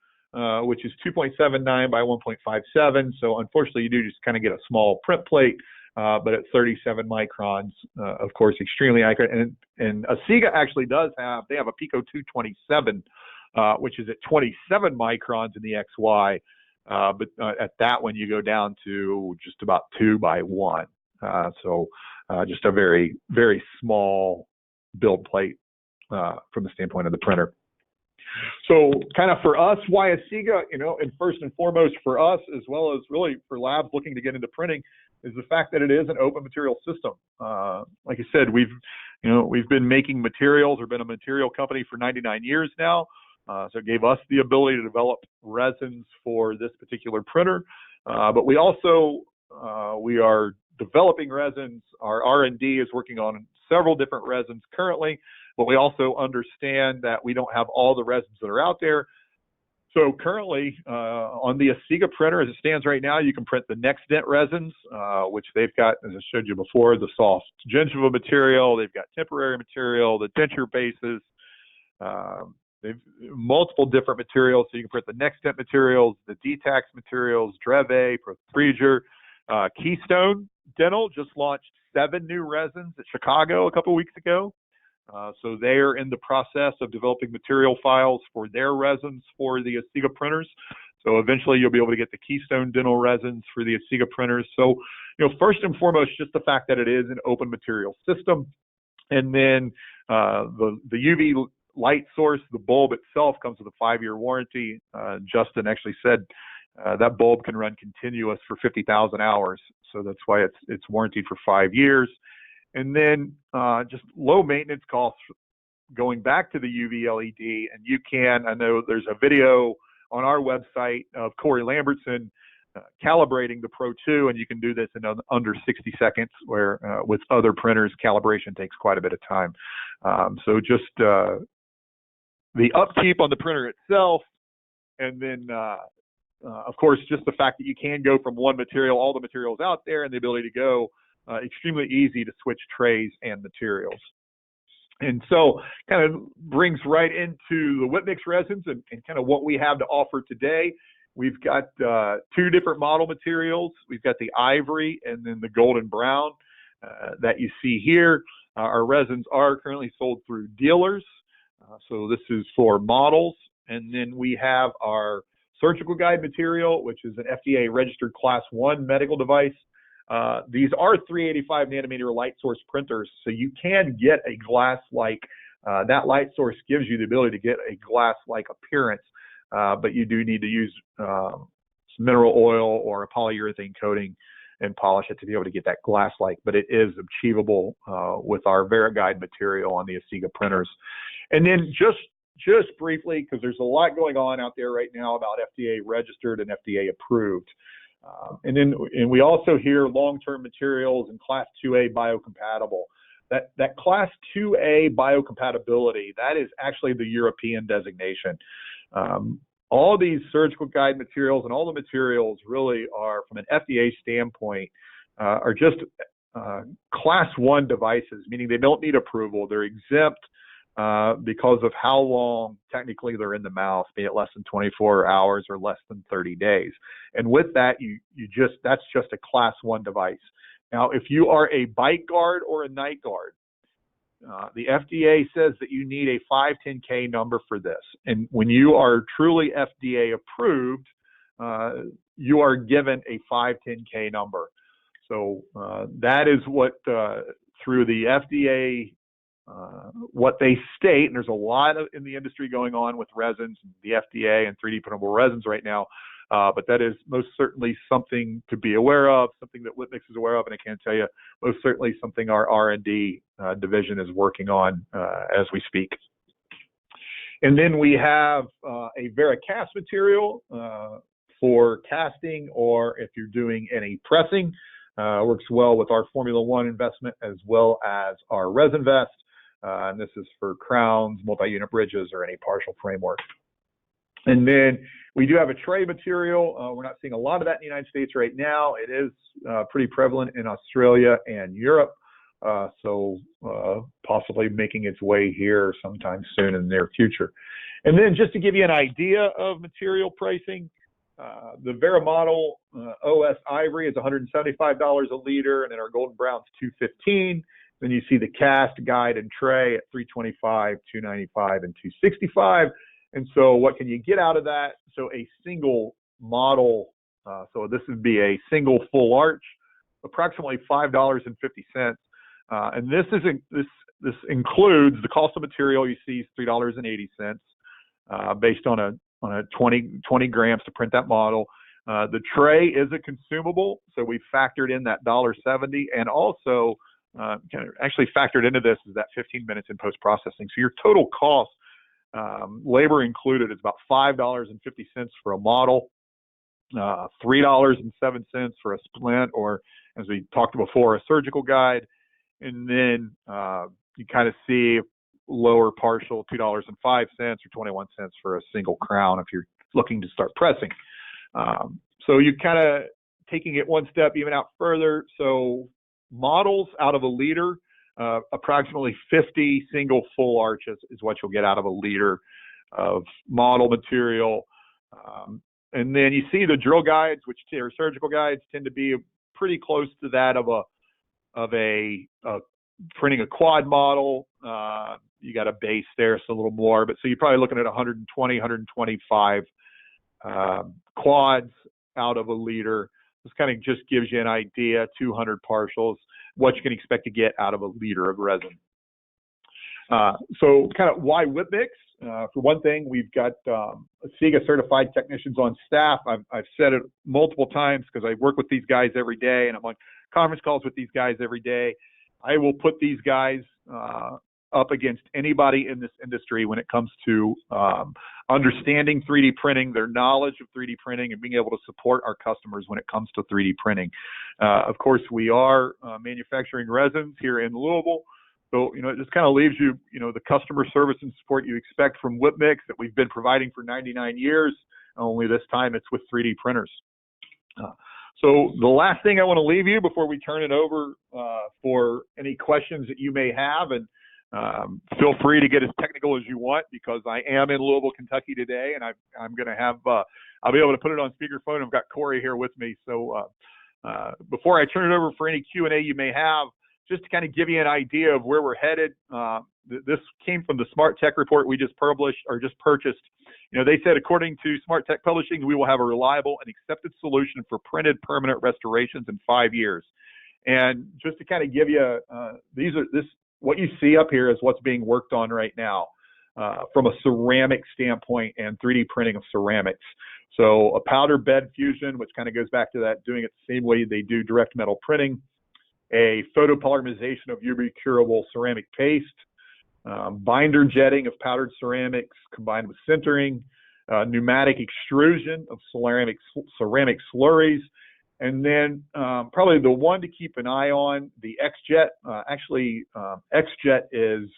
which is 2.79 by 1.57. So unfortunately, you do just kind of get a small print plate. But at 37 microns, of course, extremely accurate. And Asiga actually they have a Pico 227, which is at 27 microns in the XY. But at that one, you go down to just about 2 by 1. So just a very, very small build plate from the standpoint of the printer. So kind of for us, why Asiga, and first and foremost for us, as well as really for labs looking to get into printing, is the fact that it is an open material system. Like I said, we've been making materials or been a material company for 99 years now. So it gave us the ability to develop resins for this particular printer. But we also, we are developing resins. Our R&D is working on several different resins currently, but we also understand that we don't have all the resins that are out there. So currently, on the Asiga printer, as it stands right now, you can print the next dent resins, which they've got, as I showed you before, the soft gingiva material. They've got temporary material, the denture bases. They've multiple different materials. So you can print the next dent materials, the detax materials, Dreve, Procedure. Keystone Dental just launched 7 new resins at Chicago a couple weeks ago. So they're in the process of developing material files for their resins for the Asiga printers. So eventually you'll be able to get the Keystone Dental resins for the Asiga printers. So, first and foremost, just the fact that it is an open material system. And then the UV light source, the bulb itself, comes with a 5-year warranty. Justin actually said that bulb can run continuous for 50,000 hours. So that's why it's warranted for 5 years. And then just low maintenance costs going back to the UV LED. And I know there's a video on our website of Corey Lambertson calibrating the Pro 2, and you can do this in under 60 seconds, where with other printers, calibration takes quite a bit of time. So just the upkeep on the printer itself, and then of course, just the fact that you can go from one material, all the materials out there, and the ability to go extremely easy to switch trays and materials. And so kind of brings right into the Whip Mix resins and kind of what we have to offer today. We've got 2 different model materials. We've got the ivory and then the golden brown that you see here. Our resins are currently sold through dealers. So this is for models. And then we have our surgical guide material, which is an FDA registered class 1 medical device. These are 385 nanometer light source printers, so you can get a glass-like. That light source gives you the ability to get a glass-like appearance, but you do need to use some mineral oil or a polyurethane coating and polish it to be able to get that glass-like. But it is achievable with our VeriGuide material on the Asiga printers. And then just briefly, because there's a lot going on out there right now about FDA registered and FDA approved. And we also hear long-term materials and Class 2A biocompatible. That Class 2A biocompatibility, that is actually the European designation. All these surgical guide materials and all the materials really are, from an FDA standpoint, are just Class 1 devices, meaning they don't need approval. They're exempt because of how long technically they're in the mouth, be it less than 24 hours or less than 30 days. And with that, that's just a Class 1 device. Now, if you are a bite guard or a night guard, the FDA says that you need a 510K number for this. And when you are truly FDA approved, you are given a 510K number. So that is what, through the FDA, what they state, and there's a lot in the industry going on with resins, the FDA and 3D printable resins right now. but that is most certainly something to be aware of, something that Whitmix is aware of, and I can tell you most certainly something our R&D division is working on as we speak. And then we have a VeriCast material for casting, or if you're doing any pressing. Works well with our Formula One investment as well as our resin vest. And this is for crowns, multi-unit bridges, or any partial framework. And then we do have a tray material. We're not seeing a lot of that in the United States right now. It is pretty prevalent in Australia and Europe. So possibly making its way here sometime soon in the near future. And then just to give you an idea of material pricing, the Vera model OS Ivory is $175 a liter, and then our Golden Brown's $215. Then you see the cast, guide, and tray at $325, $295, and $265. And so what can you get out of that? So a single model, so this would be a single full arch, approximately $5.50. And this includes the cost of material. You see is $3.80 based on a 20 grams to print that model. The tray is a consumable, so we factored in that $1.70, and also actually factored into this is that 15 minutes in post-processing. So your total cost, labor included, is about $5.50 for a model, $3.07 for a splint, or as we talked before, a surgical guide. And then you kind of see lower partial, $2.05 or 21 cents for a single crown if you're looking to start pressing. So you're kind of taking it one step even out further. So models out of a liter, approximately 50 single full arches is what you'll get out of a liter of model material. And then you see the drill guides, which are surgical guides, tend to be pretty close to that of a printing a quad model. You got a base there, so a little more, but so you're probably looking at 120, 125 quads out of a liter. This kind of just gives you an idea, 200 partials, what you can expect to get out of a liter of resin. So kind of why Whitmix? For one thing, we've got Asiga certified technicians on staff. I've said it multiple times because I work with these guys every day, and I'm on conference calls with these guys every day. I will put these guys up against anybody in this industry when it comes to understanding 3D printing, their knowledge of 3D printing, and being able to support our customers when it comes to 3D printing. Of course, we are manufacturing resins here in Louisville. So, it just kind of leaves you, the customer service and support you expect from Whitmix that we've been providing for 99 years, only this time it's with 3D printers. So the last thing I want to leave you before we turn it over for any questions that you may have, and feel free to get as technical as you want, because I am in Louisville, Kentucky today, and I'm going to have, I'll be able to put it on speakerphone. I've got Corey here with me. So before I turn it over for any Q&A you may have, just to kind of give you an idea of where we're headed, this came from the Smart Tech report we just published or just purchased. They said, according to Smart Tech Publishing, we will have a reliable and accepted solution for printed permanent restorations in 5 years. And just to kind of give you, what you see up here is what's being worked on right now from a ceramic standpoint and 3D printing of ceramics. So a powder bed fusion, which kind of goes back to that, doing it the same way they do direct metal printing, a photopolymerization of UV curable ceramic paste, binder jetting of powdered ceramics combined with sintering, pneumatic extrusion of ceramic slurries, and then probably the one to keep an eye on, the XJet. XJet is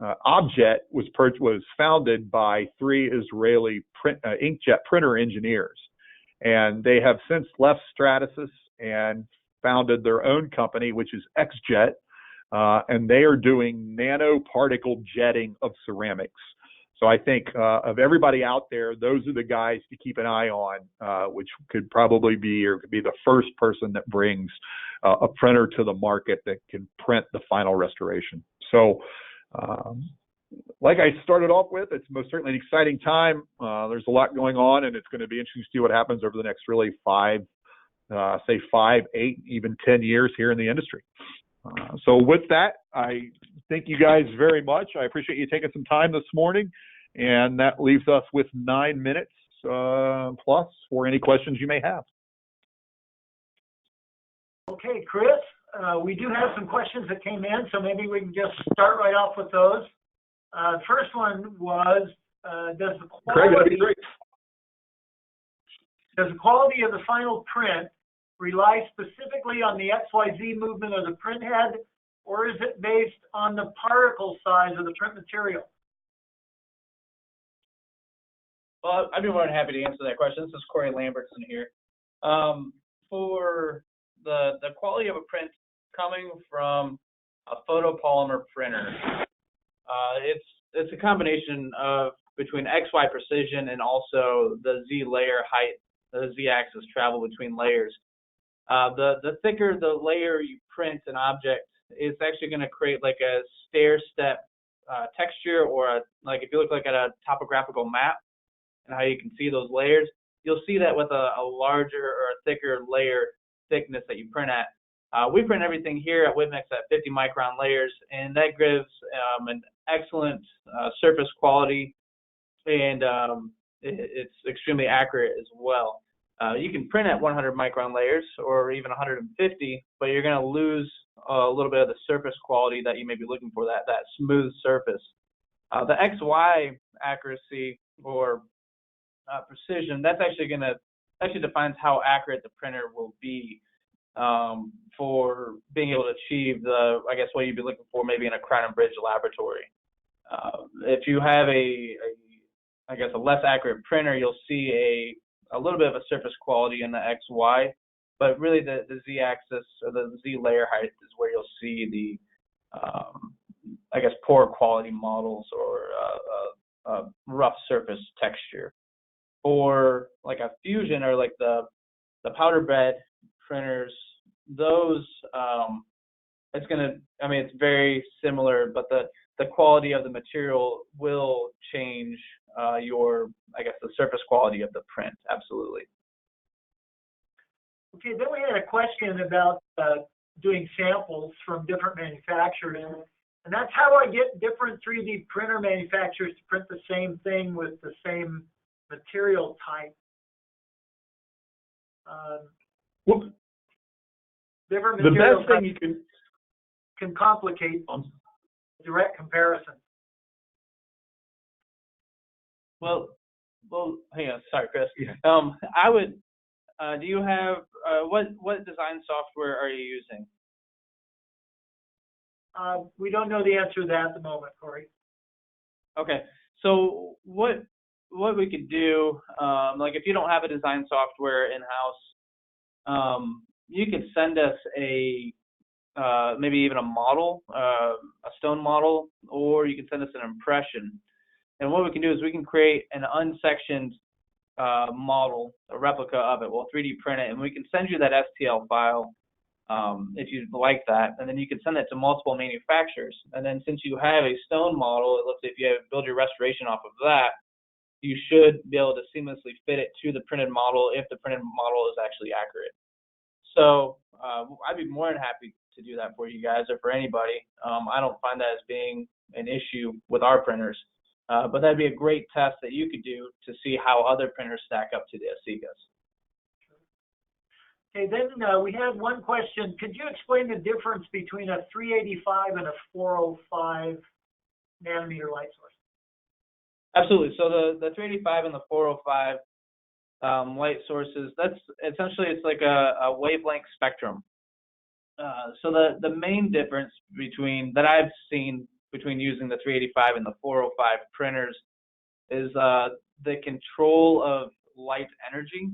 Objet was founded by 3 Israeli inkjet printer engineers, and they have since left Stratasys and founded their own company, which is XJet, and they are doing nanoparticle jetting of ceramics. So I think of everybody out there, those are the guys to keep an eye on, which could probably be or could be the first person that brings a printer to the market that can print the final restoration. So like I started off with, it's most certainly an exciting time. There's a lot going on, and it's going to be interesting to see what happens over the next really 5, 8, even 10 years here in the industry. So with that, I thank you guys very much. I appreciate you taking some time this morning, and that leaves us with 9 minutes. plus for any questions you may have. Okay, Chris, we do have some questions that came in, so maybe we can just start right off with those. First one was, does the quality of the final print rely specifically on the XYZ movement of the print head, or is it based on the particle size of the print material? Well, I'd be more than happy to answer that question. This is Corey Lambertson here. For the quality of a print coming from a photopolymer printer, it's a combination of between XY precision and also the Z layer height, the Z axis travel between layers. The thicker the layer you print an object, it's actually going to create like a stair step texture, or like if you look like at a topographical map and how you can see those layers, you'll see that with a larger or a thicker layer thickness that you print at. We print everything here at Whitmix at 50 micron layers, and that gives an excellent surface quality, and it's extremely accurate as well. You can print at 100 micron layers or even 150, but you're going to lose a little bit of the surface quality that you may be looking for, that smooth surface. The XY accuracy or precision, that's actually defines how accurate the printer will be for being able to achieve the, I guess, what you'd be looking for maybe in a Crown and Bridge laboratory. If you have I guess, a less accurate printer, you'll see a little bit of a surface quality in the XY, but really the Z-axis or the Z layer height is where you'll see the, I guess, poor quality models or rough surface texture. Or like a fusion or like the powder bed printers, those it's very similar, but the quality of the material will change I guess, the surface quality of the print. Absolutely. Okay, then we had a question about doing samples from different manufacturers, and that's how I get different 3D printer manufacturers to print the same thing with the same material type. Well, different the material best thing you can complicate direct comparison. Well, hang on. Sorry, Chris. Yeah. I would. Do you have what design software are you using? We don't know the answer to that at the moment, Corey. Okay. So what we could do, like if you don't have a design software in-house, you could send us maybe even a model, a stone model, or you can send us an impression. And what we can do is we can create an unsectioned model, a replica of it. We'll 3D print it, and we can send you that STL file if you'd like that. And then you can send it to multiple manufacturers. And then since you have a stone model, let's say if you build your restoration off of that, you should be able to seamlessly fit it to the printed model if the printed model is actually accurate. So I'd be more than happy to do that for you guys or for anybody. I don't find that as being an issue with our printers. But that'd be a great test that you could do to see how other printers stack up to the Asigas. Okay, then we had one question. Could you explain the difference between a 385 and a 405 nanometer light source? Absolutely. So the 385 and the 405 light sources, that's essentially, it's like a wavelength spectrum. So the main difference that I've seen between using the 385 and the 405 printers is the control of light energy.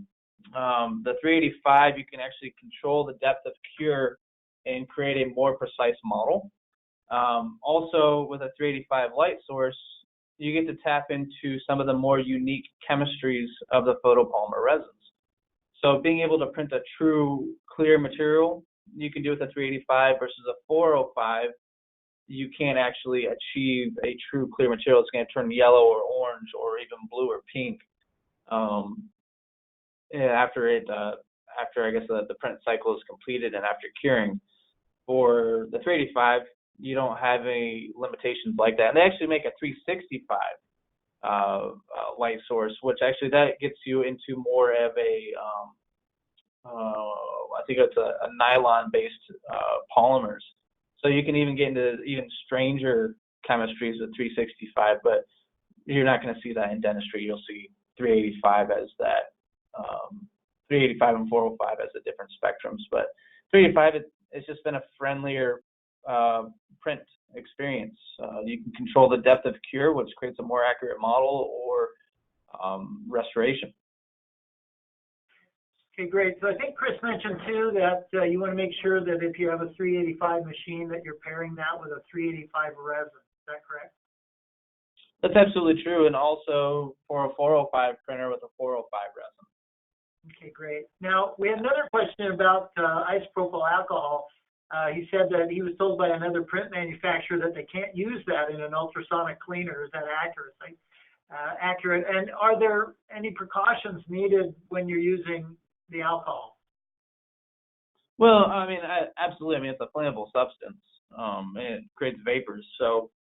The 385, you can actually control the depth of cure and create a more precise model. Also, with a 385 light source, you get to tap into some of the more unique chemistries of the photopolymer resins. So being able to print a true clear material, you can do with a 385 versus a 405. You can't actually achieve a true clear material. It's going to turn yellow or orange or even blue or pink after I guess the print cycle is completed and after curing. For the 385, you don't have any limitations like that. And they actually make a 365 light source, which actually that gets you into more of a I think it's a nylon-based polymers. So you can even get into even stranger chemistries with 365, but you're not going to see that in dentistry. You'll see 385 as that, 385 and 405 as the different spectrums. But 385, it's just been a friendlier print experience. You can control the depth of cure, which creates a more accurate model, or restoration. Okay, great. So I think Chris mentioned too that you want to make sure that if you have a 385 machine that you're pairing that with a 385 resin. Is that correct? That's absolutely true, and also for a 405 printer with a 405 resin. Okay, great. Now, we have another question about isopropyl alcohol. He said that he was told by another print manufacturer that they can't use that in an ultrasonic cleaner. Is that accurate? And are there any precautions needed when you're using the alcohol? Well, I mean, absolutely. I mean, it's a flammable substance, and it creates vapors. So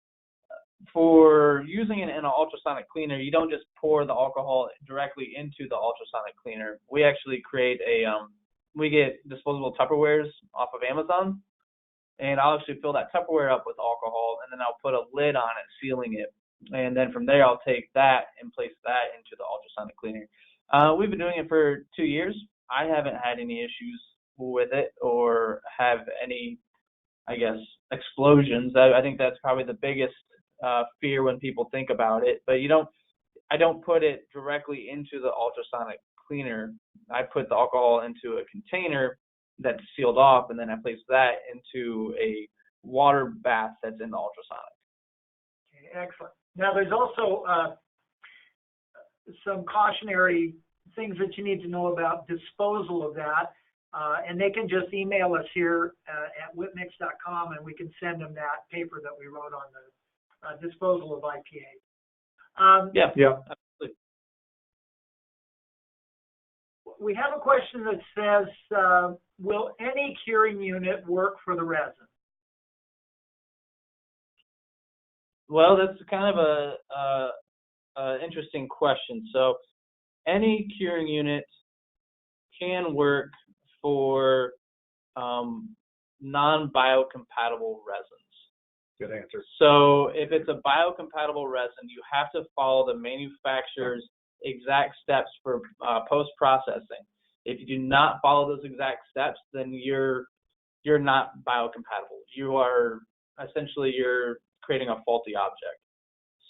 for using it in an ultrasonic cleaner, you don't just pour the alcohol directly into the ultrasonic cleaner. We actually create we get disposable Tupperwares off of Amazon, and I'll actually fill that Tupperware up with alcohol, and then I'll put a lid on it, sealing it. And then from there, I'll take that and place that into the ultrasonic cleaner. We've been doing it for 2 years. I haven't had any issues with it or have any, I guess, explosions. I think that's probably the biggest fear when people think about it. But I don't put it directly into the ultrasonic cleaner. I put the alcohol into a container that's sealed off, and then I place that into a water bath that's in the ultrasonic. Okay, excellent. Now, there's also some cautionary things that you need to know about disposal of that, and they can just email us here at whitmix.com, and we can send them that paper that we wrote on the disposal of IPA. Yeah, absolutely. We have a question that says, will any curing unit work for the resin? Well, that's kind of a interesting question. So any curing unit can work for non-biocompatible resins. Good answer. So if it's a biocompatible resin, you have to follow the manufacturer's exact steps for post-processing. If you do not follow those exact steps, then you're not biocompatible. You're creating a faulty object.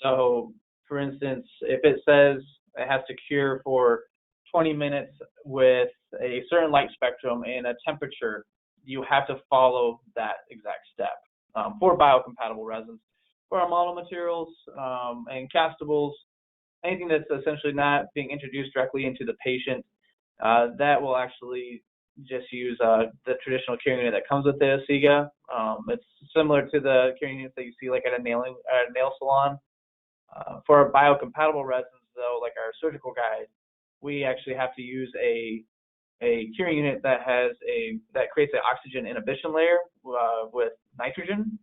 So, for instance, if it says it has to cure for 20 minutes with a certain light spectrum and a temperature, you have to follow that exact step. For biocompatible resins, for our model materials and castables, anything that's essentially not being introduced directly into the patient, that will actually just use the traditional curing unit that comes with the Asiga. It's similar to the curing units that you see like at a nail salon. For our biocompatible resins, though, like our surgical guide, we actually have to use a curing unit that creates an oxygen inhibition layer with nitrogen,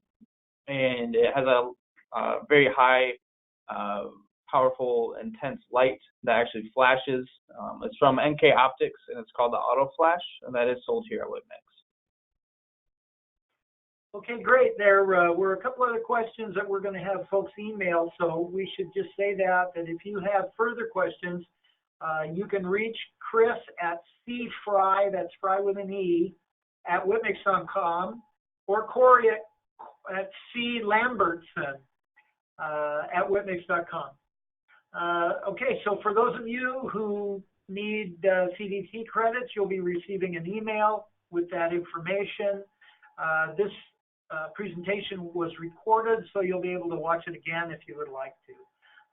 and it has a very high, powerful, intense light that actually flashes. It's from NK Optics, and it's called the Auto Flash, and that is sold here at Whitmix. Okay, great. There were a couple other questions that we're going to have folks email, so we should just say that if you have further questions, you can reach Chris at Frye, that's Frye with an E, at whitmix.com, or Corey at C.Lambertson at whitmix.com. Okay, so for those of you who need CDT credits, you'll be receiving an email with that information. This presentation was recorded, so you'll be able to watch it again if you would like to.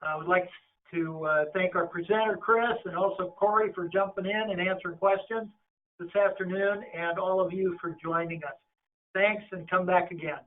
I would like to thank our presenter, Chris, and also Corey for jumping in and answering questions this afternoon, and all of you for joining us. Thanks, and come back again.